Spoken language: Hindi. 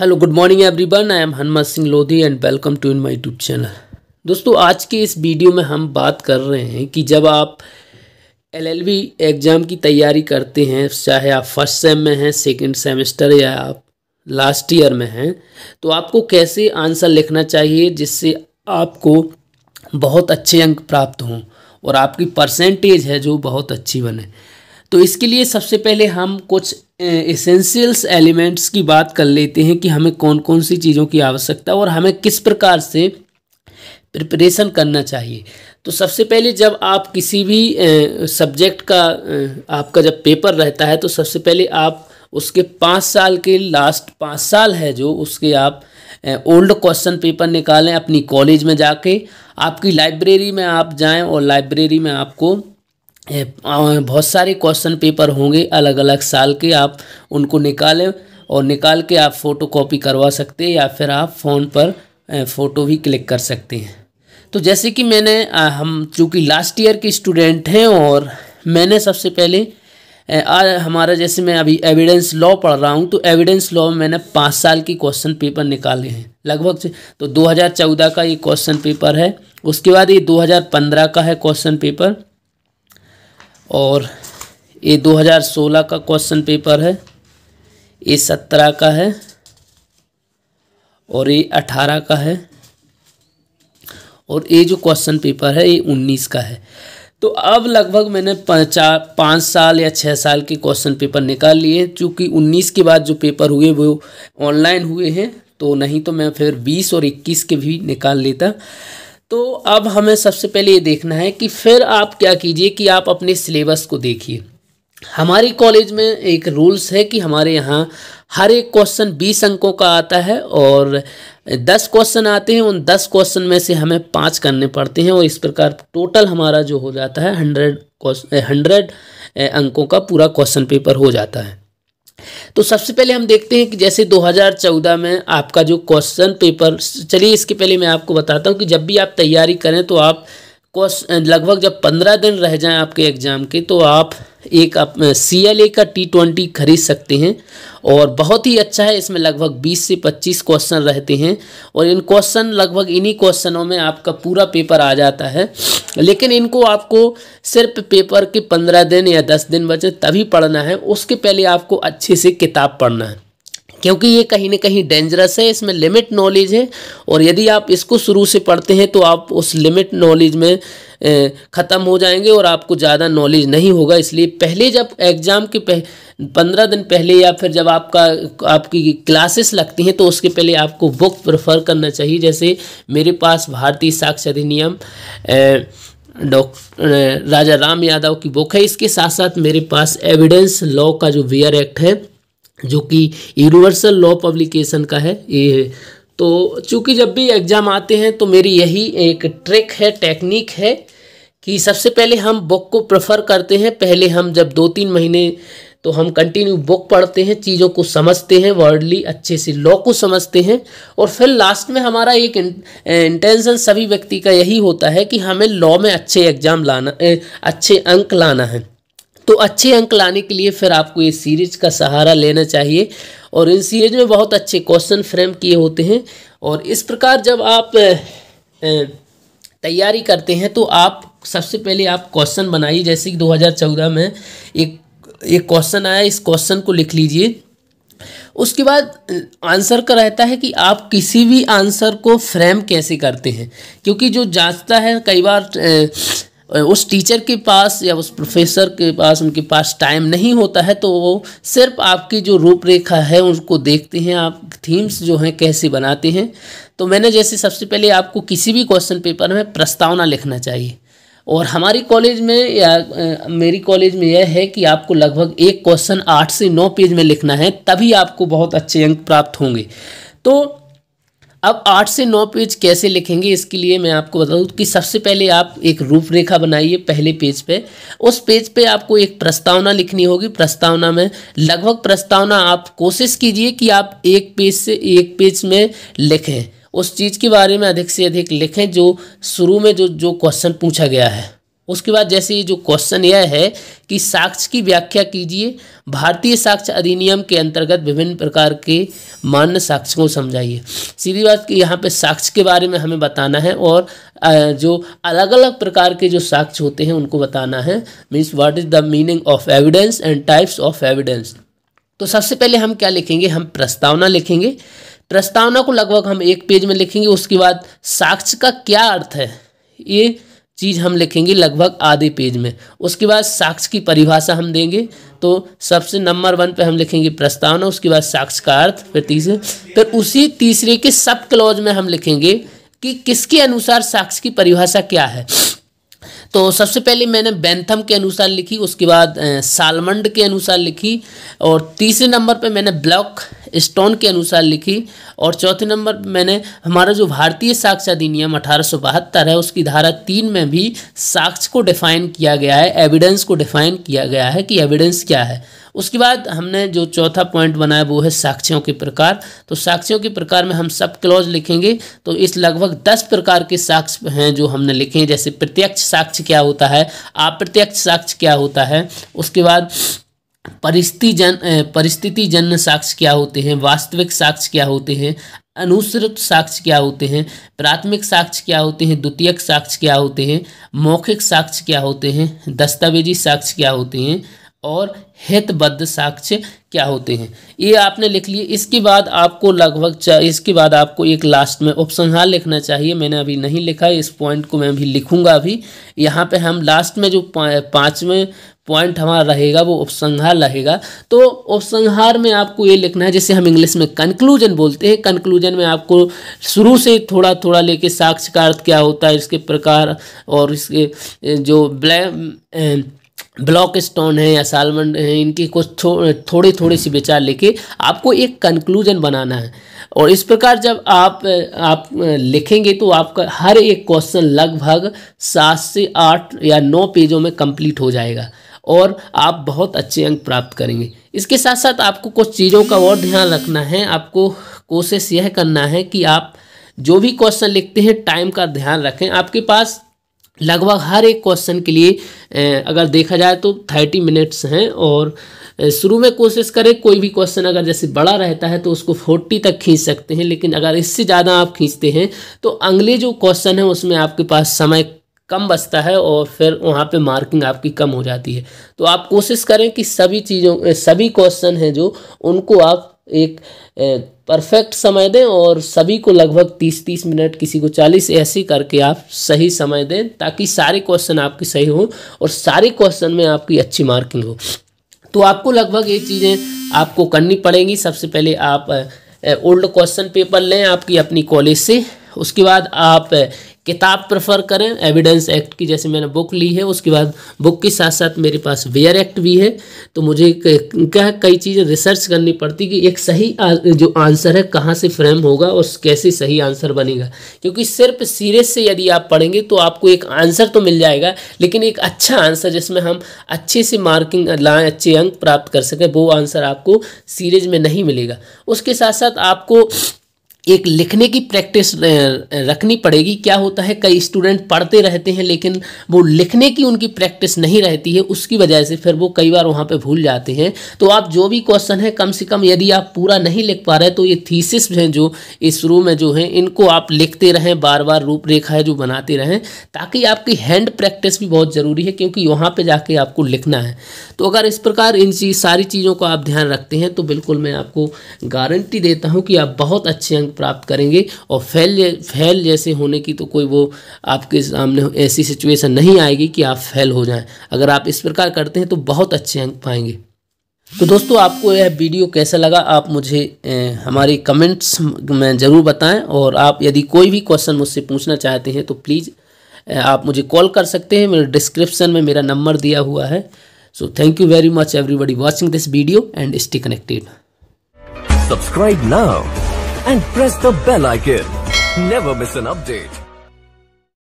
Hello good morning everyone, I am Hanumat Singh Lodhi and welcome to in my YouTube channel. दोस्तों, आज के इस वीडियो में हम बात कर रहे हैं कि जब आप एलएलबी एग्ज़ाम की तैयारी करते हैं, चाहे आप फर्स्ट सेम में हैं, सेकंड सेमेस्टर या आप लास्ट ईयर में हैं, तो आपको कैसे आंसर लिखना चाहिए जिससे आपको बहुत अच्छे अंक प्राप्त हों और आपकी परसेंटेज है जो बहुत अच्छी बने। तो इसके लिए सबसे पहले हम कुछ एसेंशियल्स एलिमेंट्स की बात कर लेते हैं कि हमें कौन कौन सी चीज़ों की आवश्यकता और हमें किस प्रकार से प्रिपरेशन करना चाहिए। तो सबसे पहले जब आप किसी भी सब्जेक्ट का आपका जब पेपर रहता है तो सबसे पहले आप उसके 5 साल के लास्ट 5 साल है जो उसके आप ओल्ड क्वेश्चन पेपर निकालें अपनी कॉलेज में जाके। आपकी लाइब्रेरी में आप जाएं और लाइब्रेरी में आपको बहुत सारे क्वेश्चन पेपर होंगे अलग अलग साल के, आप उनको निकालें और निकाल के आप फ़ोटो कॉपी करवा सकते हैं या फिर आप फ़ोन पर फ़ोटो भी क्लिक कर सकते हैं। तो जैसे कि हम चूँकि लास्ट ईयर के स्टूडेंट हैं और मैंने सबसे पहले हमारा जैसे मैं अभी एविडेंस लॉ पढ़ रहा हूँ, तो एविडेंस लॉ में मैंने 5 साल की क्वेश्चन पेपर निकाले हैं लगभग से। तो 2014 का ये क्वेश्चन पेपर है, उसके बाद ये 2015 का है क्वेश्चन पेपर, और ये 2016 का क्वेश्चन पेपर है, ये 17 का है और ये 18 का है, और ये जो क्वेश्चन पेपर है ये 19 का है। तो अब लगभग मैंने 5 साल या 6 साल के क्वेश्चन पेपर निकाल लिए। चूँकि 19 के बाद जो पेपर हुए वो ऑनलाइन हुए हैं, तो नहीं तो मैं फिर 20 और 21 के भी निकाल लेता। तो अब हमें सबसे पहले ये देखना है कि फिर आप क्या कीजिए कि आप अपने सिलेबस को देखिए। हमारी कॉलेज में एक रूल्स है कि हमारे यहाँ हर एक क्वेश्चन 20 अंकों का आता है और 10 क्वेश्चन आते हैं। उन 10 क्वेश्चन में से हमें 5 करने पड़ते हैं और इस प्रकार टोटल हमारा जो हो जाता है 100 अंकों का पूरा क्वेश्चन पेपर हो जाता है। तो सबसे पहले हम देखते हैं कि जैसे 2014 में आपका जो क्वेश्चन पेपर, चलिए इसके पहले मैं आपको बताता हूं कि जब भी आप तैयारी करें तो आप लगभग जब 15 दिन रह जाएं आपके एग्ज़ाम के, तो आप एक CLA का T20 खरीद सकते हैं और बहुत ही अच्छा है। इसमें लगभग 20 से 25 क्वेश्चन रहते हैं और इन क्वेश्चन लगभग इन्हीं क्वेश्चनों में आपका पूरा पेपर आ जाता है। लेकिन इनको आपको सिर्फ पेपर के 15 दिन या 10 दिन बचे तभी पढ़ना है, उसके पहले आपको अच्छे से किताब पढ़ना है, क्योंकि ये कहीं ना कहीं डेंजरस है। इसमें लिमिट नॉलेज है और यदि आप इसको शुरू से पढ़ते हैं तो आप उस लिमिट नॉलेज में ख़त्म हो जाएंगे और आपको ज़्यादा नॉलेज नहीं होगा। इसलिए पहले जब एग्ज़ाम के 15 दिन पहले या फिर जब आपकी क्लासेस लगती हैं तो उसके पहले आपको बुक प्रेफर करना चाहिए। जैसे मेरे पास भारतीय साक्ष्य अधिनियम डॉक्टर राजा राम यादव की बुक है। इसके साथ साथ मेरे पास एविडेंस लॉ का जो वेयर एक्ट है जो कि यूनिवर्सल लॉ पब्लिकेशन का है ये। तो चूँकि जब भी एग्ज़ाम आते हैं तो मेरी यही एक ट्रिक है, टेक्निक है कि सबसे पहले हम बुक को प्रेफर करते हैं। पहले हम जब 2-3 महीने तो हम कंटिन्यू बुक पढ़ते हैं, चीज़ों को समझते हैं, वर्डली अच्छे से लॉ को समझते हैं, और फिर लास्ट में हमारा एक इंटेंशन सभी व्यक्ति का यही होता है कि हमें लॉ में अच्छे अच्छे अंक लाना है। तो अच्छे अंक लाने के लिए फिर आपको ये सीरीज का सहारा लेना चाहिए और इन सीरीज में बहुत अच्छे क्वेश्चन फ्रेम किए होते हैं। और इस प्रकार जब आप तैयारी करते हैं तो आप सबसे पहले आप क्वेश्चन बनाइए। जैसे कि 2014 में एक क्वेश्चन आया, इस क्वेश्चन को लिख लीजिए। उसके बाद आंसर का रहता है कि आप किसी भी आंसर को फ्रेम कैसे करते हैं, क्योंकि जो जांचता है कई बार उस टीचर के पास या उस प्रोफेसर के पास उनके पास टाइम नहीं होता है, तो वो सिर्फ आपकी जो रूपरेखा है उसको देखते हैं, आप थीम्स जो हैं कैसे बनाते हैं। तो मैंने जैसे सबसे पहले आपको किसी भी क्वेश्चन पेपर में प्रस्तावना लिखना चाहिए, और हमारी कॉलेज में या मेरी कॉलेज में यह है कि आपको लगभग एक क्वेश्चन 8 से 9 पेज में लिखना है, तभी आपको बहुत अच्छे अंक प्राप्त होंगे। तो अब 8 से 9 पेज कैसे लिखेंगे, इसके लिए मैं आपको बताऊं कि सबसे पहले आप एक रूपरेखा बनाइए पहले पेज पे। उस पेज पे आपको एक प्रस्तावना लिखनी होगी। प्रस्तावना में लगभग प्रस्तावना आप कोशिश कीजिए कि आप एक पेज में लिखें, उस चीज़ के बारे में अधिक से अधिक लिखें जो शुरू में जो क्वेश्चन पूछा गया है। उसके बाद जैसे ये जो क्वेश्चन यह है कि साक्ष्य की व्याख्या कीजिए, भारतीय साक्ष्य अधिनियम के अंतर्गत विभिन्न प्रकार के मान्य साक्ष्य को समझाइए। सीधी बात कि यहाँ पे साक्ष्य के बारे में हमें बताना है और जो अलग अलग प्रकार के जो साक्ष्य होते हैं उनको बताना है। Means what is the meaning of evidence and types of evidence. तो सबसे पहले हम क्या लिखेंगे, हम प्रस्तावना लिखेंगे। प्रस्तावना को लगभग हम 1 पेज में लिखेंगे। उसके बाद साक्ष्य का क्या अर्थ है ये चीज़ हम लिखेंगे लगभग आधे पेज में। उसके बाद साक्ष्य की परिभाषा हम देंगे। तो सबसे नंबर 1 पे हम लिखेंगे प्रस्तावना, उसके बाद साक्ष्य का अर्थ, फिर उसी तीसरे के सब क्लॉज में हम लिखेंगे कि किसके अनुसार साक्ष्य की परिभाषा क्या है। तो सबसे पहले मैंने बेंथम के अनुसार लिखी, उसके बाद सालमंड के अनुसार लिखी, और तीसरे नंबर पे मैंने ब्लॉक स्टोन के अनुसार लिखी, और चौथे नंबर पे मैंने हमारा जो भारतीय साक्ष्य अधिनियम 1872 है उसकी धारा 3 में भी साक्ष्य को डिफाइन किया गया है, एविडेंस को डिफाइन किया गया है कि एविडेंस क्या है। उसके बाद हमने जो चौथा पॉइंट बनाया वो है साक्ष्यों के प्रकार। तो साक्ष्यों के प्रकार में हम सब क्लॉज लिखेंगे। तो इस लगभग 10 प्रकार के साक्ष्य हैं जो हमने लिखे हैं, जैसे प्रत्यक्ष साक्ष्य क्या होता है, अप्रत्यक्ष साक्ष्य क्या होता है, उसके बाद परिस्थिति जन्य साक्ष्य क्या होते हैं, वास्तविक साक्ष्य क्या होते हैं, अनुश्रुत साक्ष्य क्या होते हैं, प्राथमिक साक्ष्य क्या होते हैं, द्वितीयक साक्ष्य क्या होते हैं, मौखिक साक्ष्य क्या होते हैं, दस्तावेजी साक्ष्य क्या होते हैं, और हेतुबद्ध साक्ष्य क्या होते हैं। ये आपने लिख लिए। इसके बाद आपको एक लास्ट में उपसंहार लिखना चाहिए। मैंने अभी नहीं लिखा है, इस पॉइंट को मैं अभी लिखूंगा। अभी यहाँ पे हम लास्ट में जो 5वें पॉइंट हमारा रहेगा वो उपसंहार रहेगा। तो उपसंहार में आपको ये लिखना है, जैसे हम इंग्लिश में कंक्लूजन बोलते हैं। कंक्लूजन में आपको शुरू से थोड़ा थोड़ा लेके साक्ष्य का अर्थ क्या होता है, इसके प्रकार, और इसके जो ब्लॉक स्टोन है या सालमंड है, इनकी कुछ थोड़े सी विचार लेके आपको एक कंक्लूजन बनाना है। और इस प्रकार जब आप लिखेंगे तो आपका हर एक क्वेश्चन लगभग 7 से 8 या 9 पेजों में कंप्लीट हो जाएगा और आप बहुत अच्छे अंक प्राप्त करेंगे। इसके साथ साथ आपको कुछ चीज़ों का और ध्यान रखना है। आपको कोशिश यह करना है कि आप जो भी क्वेश्चन लिखते हैं टाइम का ध्यान रखें। आपके पास लगभग हर एक क्वेश्चन के लिए अगर देखा जाए तो 30 मिनट्स हैं, और शुरू में कोशिश करें कोई भी क्वेश्चन अगर जैसे बड़ा रहता है तो उसको 40 तक खींच सकते हैं, लेकिन अगर इससे ज़्यादा आप खींचते हैं तो अगले जो क्वेश्चन है उसमें आपके पास समय कम बचता है और फिर वहाँ पे मार्किंग आपकी कम हो जाती है। तो आप कोशिश करें कि सभी क्वेश्चन हैं जो उनको आप एक परफेक्ट समय दें, और सभी को लगभग 30-30 मिनट, किसी को 40, ऐसे करके आप सही समय दें ताकि सारे क्वेश्चन आपके सही हों और सारे क्वेश्चन में आपकी अच्छी मार्किंग हो। तो आपको लगभग ये चीज़ें आपको करनी पड़ेंगी। सबसे पहले आप ओल्ड क्वेश्चन पेपर लें आपकी अपनी कॉलेज से। उसके बाद आप किताब प्रेफर करें एविडेंस एक्ट की, जैसे मैंने बुक ली है। उसके बाद बुक के साथ साथ मेरे पास वेयर एक्ट भी है, तो मुझे क्या कई चीज़ें रिसर्च करनी पड़ती कि एक सही जो आंसर है कहाँ से फ्रेम होगा और कैसे सही आंसर बनेगा। क्योंकि सिर्फ सीरीज से यदि आप पढ़ेंगे तो आपको एक आंसर तो मिल जाएगा, लेकिन एक अच्छा आंसर जिसमें हम अच्छे से मार्किंग लाएँ, अच्छे अंक प्राप्त कर सकें, वो आंसर आपको सीरीज में नहीं मिलेगा। उसके साथ साथ आपको एक लिखने की प्रैक्टिस रखनी पड़ेगी। क्या होता है, कई स्टूडेंट पढ़ते रहते हैं लेकिन वो लिखने की उनकी प्रैक्टिस नहीं रहती है, उसकी वजह से फिर वो कई बार वहाँ पे भूल जाते हैं। तो आप जो भी क्वेश्चन है कम से कम यदि आप पूरा नहीं लिख पा रहे तो ये थीसिस हैं जो इस शुरू में जो है इनको आप लिखते रहें, बार बार रूपरेखा है जो बनाते रहें, ताकि आपकी हैंड प्रैक्टिस भी बहुत ज़रूरी है क्योंकि वहाँ पर जाके आपको लिखना है। तो अगर इस प्रकार सारी चीज़ों को आप ध्यान रखते हैं तो बिल्कुल मैं आपको गारंटी देता हूँ कि आप बहुत अच्छे अंक प्राप्त करेंगे और फेल जैसे होने की तो कोई वो आपके सामने ऐसी सिचुएशन नहीं आएगी कि आप फेल हो जाएं। अगर आप इस प्रकार करते हैं तो बहुत अच्छे अंक पाएंगे। तो दोस्तों, आपको यह वीडियो कैसा लगा आप मुझे हमारे कमेंट्स में ज़रूर बताएं, और आप यदि कोई भी क्वेश्चन मुझसे पूछना चाहते हैं तो प्लीज़ आप मुझे कॉल कर सकते हैं। मेरे डिस्क्रिप्शन में मेरा नंबर दिया हुआ है। So thank you very much everybody watching this video and stay connected. Subscribe now and press the bell icon. Never miss an update.